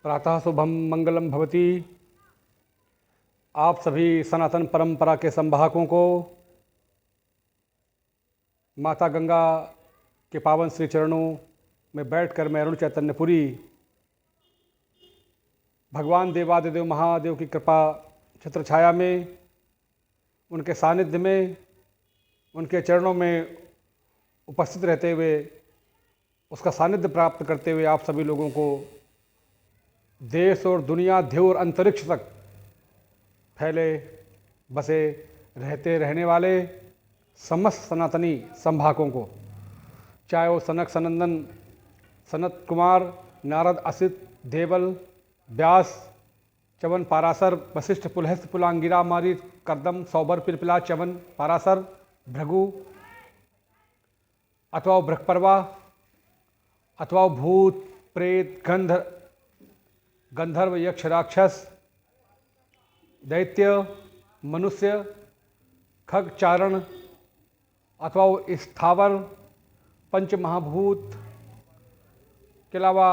प्रातः शुभम मंगलम भवती। आप सभी सनातन परंपरा के संवाहकों को माता गंगा के पावन श्री चरणों में बैठकर मैं अरुण चैतन्यपुरी भगवान देवादिदेव महादेव की कृपा छत्र छाया में, उनके सानिध्य में, उनके चरणों में उपस्थित रहते हुए उसका सानिध्य प्राप्त करते हुए आप सभी लोगों को देश और दुनिया, ध्यू और अंतरिक्ष तक फैले बसे रहने वाले समस्त सनातनी संभाकों को, चाहे वो सनक सनंदन, सनत कुमार, नारद, असित, देवल, व्यास, चवन, पारासर, वशिष्ठ, पुलहस्त, पुलांगिरा, मारी, कर्दम, सौबर, पिलपिला, चवन, पारासर, भृगु, अथवा बृहपर्वा, अथवा भूत, प्रेत, गंधर्व, यक्ष, राक्षस, दैत्य, मनुष्य, खग, चारण, अथवा वो स्थावर, पंच महाभूत के अलावा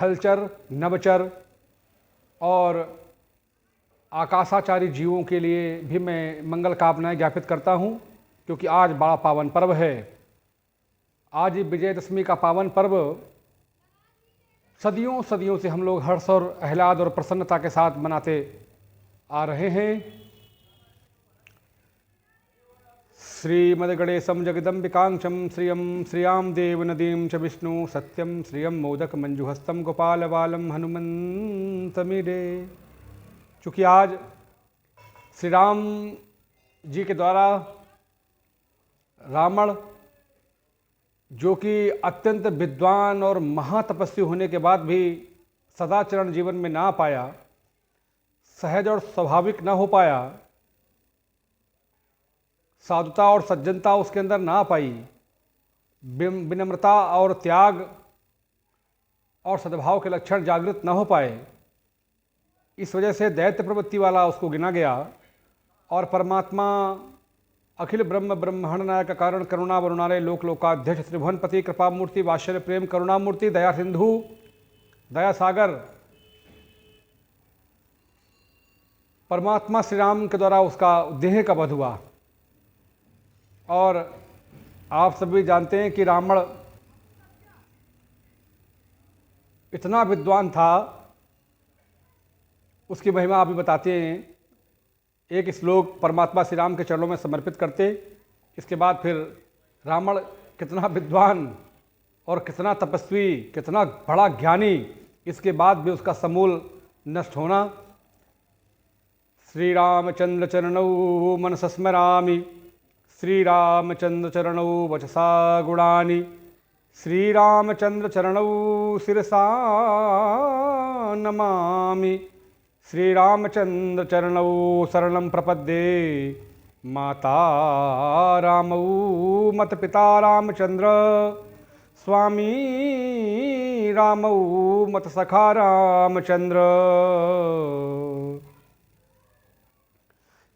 थलचर, नवचर और आकाशाचारी जीवों के लिए भी मैं मंगल कामनाएं ज्ञापित करता हूं, क्योंकि आज बड़ा पावन पर्व है। आज विजयदशमी का पावन पर्व सदियों सदियों से हम लोग हर्ष और आह्लाद और प्रसन्नता के साथ मनाते आ रहे हैं। श्रीमद्गणेशं जगदम्बिकांक्षं श्रियं श्रियां देवनदीं च विष्णु सत्यं श्रियं मोदक मंजुहस्तं गोपाल बालं हनुमन्तमीडे। चूँकि आज श्री राम जी के द्वारा रावण, जो कि अत्यंत विद्वान और महातपस्वी होने के बाद भी सदाचरण जीवन में ना पाया, सहज और स्वाभाविक न हो पाया, साधुता और सज्जनता उसके अंदर ना पाई, विनम्रता और त्याग और सद्भाव के लक्षण जागृत न हो पाए, इस वजह से दैत्य प्रवृत्ति वाला उसको गिना गया। और परमात्मा अखिल ब्रह्म ब्रह्मांड नायक कारण करुणा वरुणालय लोक लोकाध्यक्ष त्रिभुवनपति कृपा मूर्ति वात्सल्य प्रेम करुणा मूर्ति दया सिंधु दया सागर परमात्मा श्री राम के द्वारा उसका देह का वध हुआ। और आप सभी जानते हैं कि रावण इतना विद्वान था, उसकी महिमा आप भी बताते हैं। एक श्लोक परमात्मा श्री राम के चरणों में समर्पित करते, इसके बाद फिर रावण कितना विद्वान और कितना तपस्वी, कितना बड़ा ज्ञानी, इसके बाद भी उसका समूल नष्ट होना। श्री रामचंद्र चरणौ मनस स्मरामि, श्री रामचंद्र चरणौ वचसा गुणानि, श्री रामचंद्र चरणौ शिरसा नमामि, श्री रामचंद्र चरणौ शरणं प्रपद्ये, माता रामौ मत पिता रामचंद्र, स्वामी रामौ मत सखा रामचंद्र,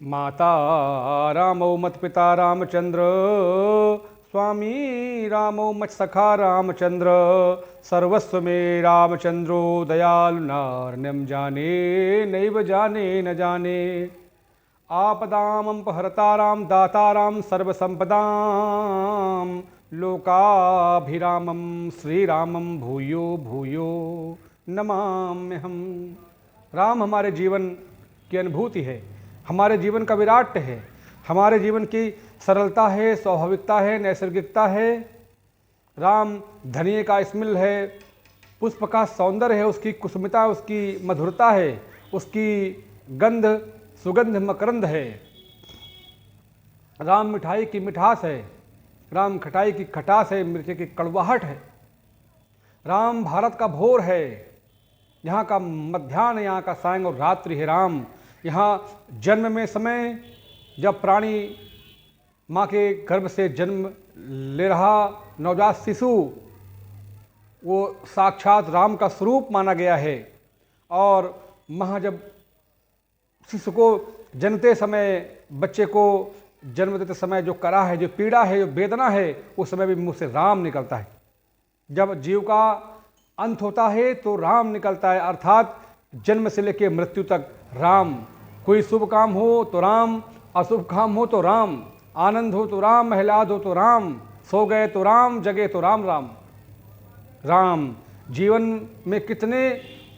माता रामौ मत पिता रामचंद्र, स्वामी रामो मत सखा रामचंद्र, सर्वस्व में रामचंद्रो दयालु नारण्यम जाने नैव जाने न जाने, आपदाम अपहर्ताराम दाताराम सर्वसंपदाम, लोकाभिरामम श्रीरामम भूयो भूयो नमाम्यहम्। राम हमारे जीवन की अनुभूति है, हमारे जीवन का विराट है, हमारे जीवन की सरलता है, स्वाभाविकता है, नैसर्गिकता है। राम धनिये का स्मेल है, पुष्प का सौंदर्य है, उसकी कुसुमिता, उसकी मधुरता है, उसकी गंध सुगंध मकरंद है। राम मिठाई की मिठास है, राम खटाई की खटास है, मिर्ची की कड़वाहट है। राम भारत का भोर है, यहाँ का मध्याह्न, यहाँ का सायं और रात्रि है। राम यहाँ जन्म में समय, जब प्राणी माँ के गर्भ से जन्म ले रहा नवजात शिशु, वो साक्षात राम का स्वरूप माना गया है। और माँ जब शिशु को जन्मते समय, बच्चे को जन्म देते समय जो करा है, जो पीड़ा है, जो वेदना है, उस समय भी मुँह से राम निकलता है। जब जीव का अंत होता है तो राम निकलता है, अर्थात जन्म से लेकर मृत्यु तक राम। कोई शुभ काम हो तो राम, अशुभ काम हो तो राम, आनंद हो तो राम, आह्लाद हो तो राम, सो गए तो राम, जगे तो राम राम। राम जीवन में कितने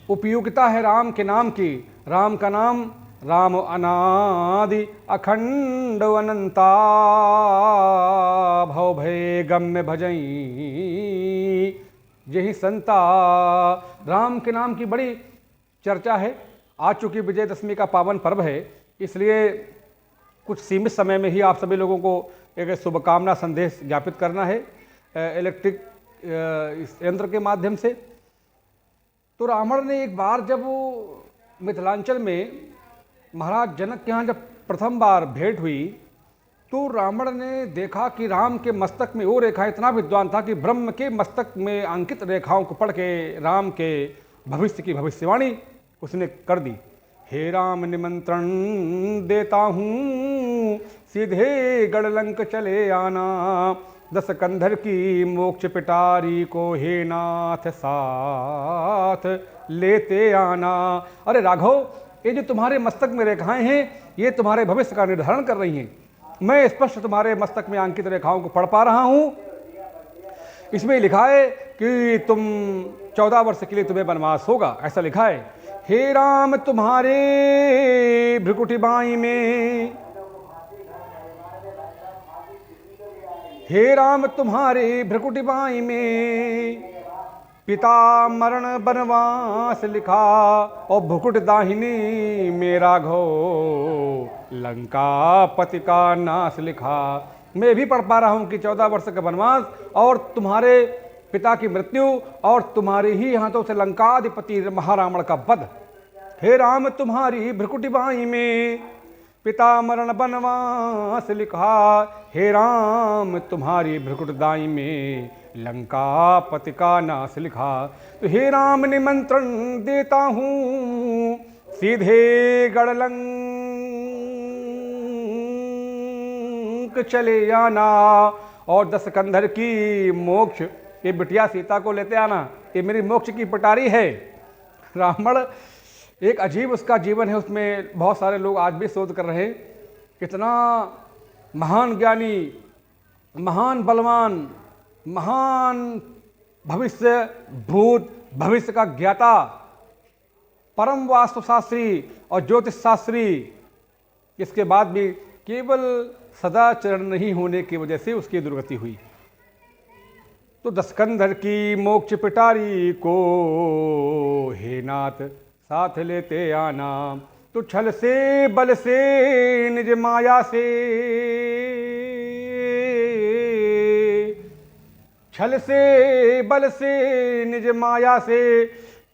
उपयोगिता है राम के नाम की। राम का नाम राम अनादि अखंड अनंता, भव भय गम्य भजई यही संता। राम के नाम की बड़ी चर्चा है। आज चूंकि विजयदशमी का पावन पर्व है, इसलिए कुछ सीमित समय में ही आप सभी लोगों को एक शुभकामना संदेश ज्ञापित करना है इलेक्ट्रिक इस यंत्र के माध्यम से। तो रावण ने एक बार जब मिथिलांचल में महाराज जनक के यहाँ जब प्रथम बार भेंट हुई, तो रावण ने देखा कि राम के मस्तक में वो रेखा, इतना विद्वान था कि ब्रह्म के मस्तक में अंकित रेखाओं को पढ़ के राम के भविष्य की भविष्यवाणी उसने कर दी। हे राम निमंत्रण देता हूँ, सीधे गढ़लंक चले आना, दस कंधर की मोक्ष पिटारी को हे नाथ साथ लेते आना। अरे राघव, ये जो तुम्हारे मस्तक में रेखाएं हैं, ये तुम्हारे भविष्य का निर्धारण कर रही हैं। मैं स्पष्ट तुम्हारे मस्तक में अंकित रेखाओं को पढ़ पा रहा हूं। इसमें लिखा है कि तुम 14 वर्ष के लिए तुम्हें वनवास होगा, ऐसा लिखा है। हे राम तुम्हारे भ्रुकुटी बाई में, हे राम तुम्हारे भ्रुकुटी बाई में, पिता मरण बनवास लिखा, और भुकुट दाहिनी मेरा घो लंका पति का नाश लिखा। मैं भी पढ़ पा रहा हूं कि 14 वर्ष का वनवास और तुम्हारे पिता की मृत्यु और तुम्हारे ही हाथों से लंकाधिपति महारावण का वध। हे राम तुम्हारी भ्रुकुटी बाई में, पिता मरण बनवास लिखा, हे राम तुम्हारी भ्रुकुट दाई में, लंका पति का नाश लिखा। तो हे राम निमंत्रण देता हूँ, सीधे गढ़लंक चले आना, और 10 कंधर की मोक्ष, ये बिटिया सीता को लेते आना, ये मेरी मोक्ष की पटारी है। रावण एक अजीब उसका जीवन है, उसमें बहुत सारे लोग आज भी शोध कर रहे हैं। कितना महान ज्ञानी, महान बलवान, महान भविष्य भूत भविष्य का ज्ञाता, परम वास्तुशास्त्री और ज्योतिष शास्त्री, इसके बाद भी केवल सदाचरण नहीं होने की वजह से उसकी दुर्गति हुई। तो 10 कंधर की मोक्ष पिटारी को हे नाथ साथ लेते आना, तो छल से बल से निज माया से, छल से बल से निज माया से,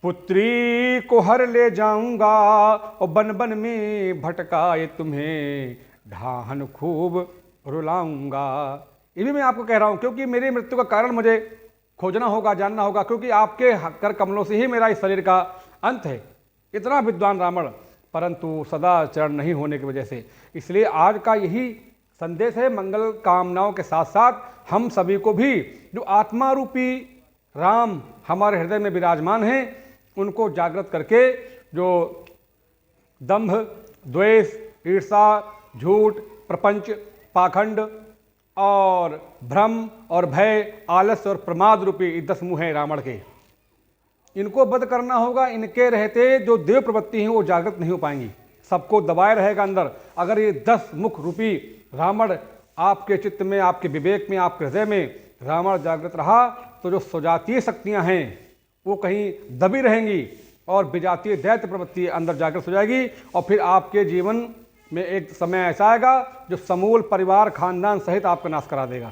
पुत्री को हर ले जाऊंगा, और बन बन में भटकाए तुम्हें ढाहन खूब रुलाऊंगा। ये भी मैं आपको कह रहा हूं क्योंकि मेरी मृत्यु का कारण मुझे खोजना होगा, जानना होगा, क्योंकि आपके कर कमलों से ही मेरा इस शरीर का अंत है। इतना विद्वान रावण, परंतु सदाचरण नहीं होने की वजह से। इसलिए आज का यही संदेश है, मंगल कामनाओं के साथ साथ हम सभी को भी जो आत्मा रूपी राम हमारे हृदय में विराजमान हैं, उनको जागृत करके जो दंभ, द्वेष, ईर्षा, झूठ, प्रपंच, पाखंड और भ्रम और भय, आलस्य और प्रमाद रूपी 10 मुँह हैं रावण के, इनको वध करना होगा। इनके रहते जो देव प्रवृत्ति हैं वो जागृत नहीं हो पाएंगी, सबको दबाए रहेगा अंदर। अगर ये 10 मुख रूपी रावण आपके चित्त में, आपके विवेक में, आपके हृदय में रावण जागृत रहा, तो जो स्वजातीय शक्तियां हैं वो कहीं दबी रहेंगी और विजातीय दैत्य प्रवृत्ति अंदर जागृत हो जाएगी, और फिर आपके जीवन में एक समय ऐसा आएगा जो समूल परिवार खानदान सहित आपका नाश करा देगा।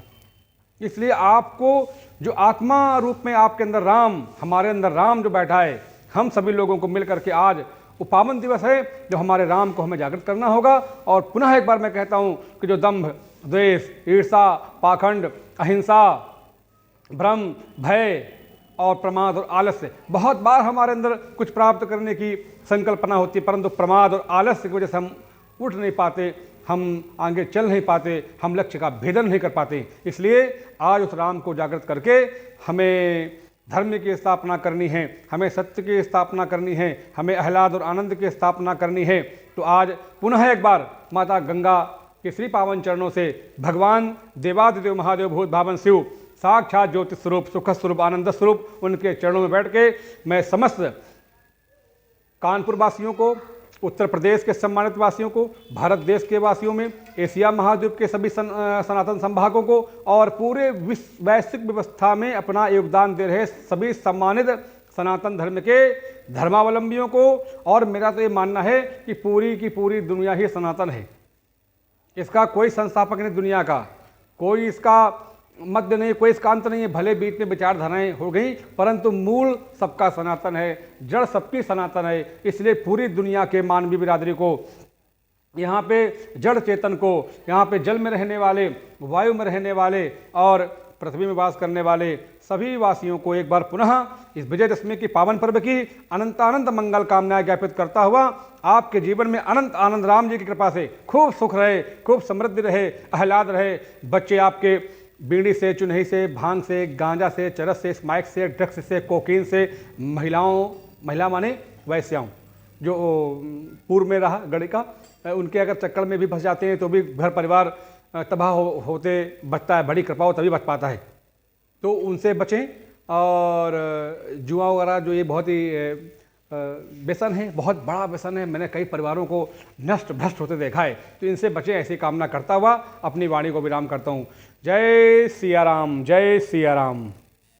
इसलिए आपको जो आत्मा रूप में आपके अंदर राम, हमारे अंदर राम जो बैठा है, हम सभी लोगों को मिलकर के आज वो पावन दिवस है जो हमारे राम को हमें जागृत करना होगा। और पुनः एक बार मैं कहता हूँ कि जो दंभ, द्वेष, ईर्षा, पाखंड, अहिंसा, भ्रम, भय और प्रमाद और आलस्य, बहुत बार हमारे अंदर कुछ प्राप्त करने की संकल्पना होती है, परंतु प्रमाद और आलस्य की वजह से हम उठ नहीं पाते, हम आगे चल नहीं पाते, हम लक्ष्य का भेदन नहीं कर पाते। इसलिए आज उस राम को जागृत करके हमें धर्म की स्थापना करनी है, हमें सत्य की स्थापना करनी है, हमें आह्लाद और आनंद की स्थापना करनी है। तो आज पुनः एक बार माता गंगा के श्री पावन चरणों से भगवान देवादिदेव महादेव भूत भावन शिव साक्षात ज्योति स्वरूप सुख स्वरूप आनंद स्वरूप उनके चरणों में बैठ के मैं समस्त कानपुर वासियों को, उत्तर प्रदेश के सम्मानित वासियों को, भारत देश के वासियों में, एशिया महाद्वीप के सभी सनातन संभागों को और पूरे विश्व वैश्विक व्यवस्था में अपना योगदान दे रहे सभी सम्मानित सनातन धर्म के धर्मावलंबियों को। और मेरा तो ये मानना है कि पूरी की पूरी दुनिया ही सनातन है, इसका कोई संस्थापक नहीं दुनिया का, कोई इसका मध्य नहीं, कोई इसका अंत नहीं है। भले बीच में विचारधाराएं हो गई परंतु मूल सबका सनातन है, जड़ सबकी सनातन है। इसलिए पूरी दुनिया के मानवीय बिरादरी को, यहाँ पे जड़ चेतन को, यहाँ पे जल में रहने वाले, वायु में रहने वाले और पृथ्वी में वास करने वाले सभी वासियों को एक बार पुनः इस विजयदशमी की पावन पर्व की अनंत अनंत मंगल कामनाएं ज्ञापित करता हुआ आपके जीवन में अनंत आनंद राम जी की कृपा से खूब सुख रहे, खूब समृद्धि रहे, आह्लाद रहे। बच्चे आपके बीड़ी से, चुनही से, भांग से, गांजा से, चरस से, स्माइक से, ड्रग्स से, कोकीन से, महिला माने वैश्याओं जो पूर्व में रहा गड़ी का, उनके अगर चक्कर में भी फंस जाते हैं तो भी घर परिवार तबाह होते बचता है, बड़ी कृपा हो तभी बच पाता है। तो उनसे बचें। और जुआ वगैरह जो ये बहुत ही व्यसन है, बहुत बड़ा व्यसन है, मैंने कई परिवारों को नष्ट भ्रष्ट होते देखा है। तो इनसे बचें, ऐसी कामना करता हुआ अपनी वाणी को विराम करता हूँ। जय सिया राम, जय सिया राम।